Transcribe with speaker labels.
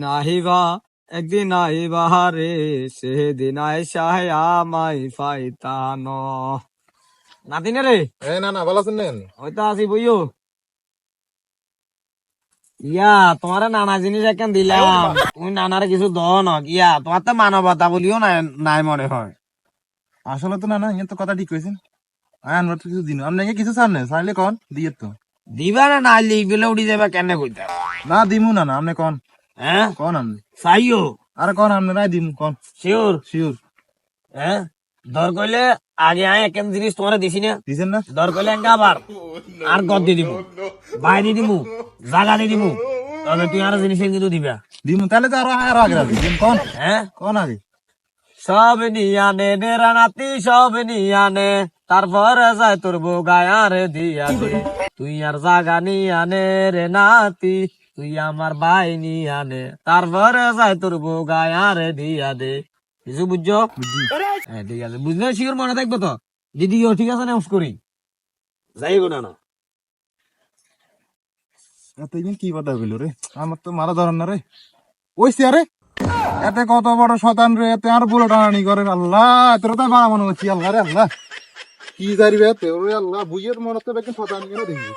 Speaker 1: নাহিবা একদিন আইবা রে সেদিন আইসাহে আমায় ফাইতানো। নাতিনে রে
Speaker 2: না না ভালো আছেন?
Speaker 1: হয়তো আছি বইও। ইয়া তোমার নানা জিনিস একখান দিলাম, তুমি নানারে কিছু দো না। ইয়া তোমার তো মানবতা বলিও নাই নাই মনে হয়।
Speaker 2: আসলে তো না না ইয়ে তো কথা ঠিক কইছেন। আমরা তো কিছু দিন আপনাকে কিছু চান না চাইলে কন দিয়ে তো।
Speaker 1: দিবা না না লিখলে উঠি যাবে কেন কইতা?
Speaker 2: না দিমু না না আপনি কন
Speaker 1: হ্যাঁ
Speaker 2: কন আপনি।
Speaker 1: চাইও
Speaker 2: আরে কন আপনি নাই দিমু কন।
Speaker 1: শিওর?
Speaker 2: শিওর।
Speaker 1: হ্যাঁ দর কইলে আগে আয় একখান জিনিস তোমার দিছি না,
Speaker 2: দিছেন না?
Speaker 1: দর কইলে এঙ্কা আবার আর গদ দিয়ে দিব, বাইরে দিমু, জাগা দিয়ে দিমু, তবে তুই আর জিনিস কিন্তু দিবা।
Speaker 2: দিমু তাহলে তো আরো আরো আগে রাখি কন
Speaker 1: হ্যাঁ
Speaker 2: কন আগে।
Speaker 1: সব নিয়ানে নে রানাতি সব নিয়ানে, তারপরে যায় তোর গায়ারে দিয়া দে। তুই আর জাগা নিয়ানে রে নাতি, তুই আমার ভাই নিয়ানে, তারপরে যায় তোর গায়ারে দিয়া দে। কিছু বুঝছো? হ্যাঁ ঠিক আছে, বুঝলে শিওর মনে থাকবো তো? দিদি ঠিক আছে না করি যাইব না না।
Speaker 2: তুই কি কথা কইল রে, আমার তো মারা ধরান না রে। ওইসি আরে এতে কত বড় শতান রে, এতে আর বুড়ো টানানি করে। আল্লাহ তোর তো বাড়া মনে হচ্ছি। আল্লাহ রে আল্লাহ কি জারিবে এতে ওরে আল্লাহ বুঝের মনে তো একদম শতান কেন দেখবি।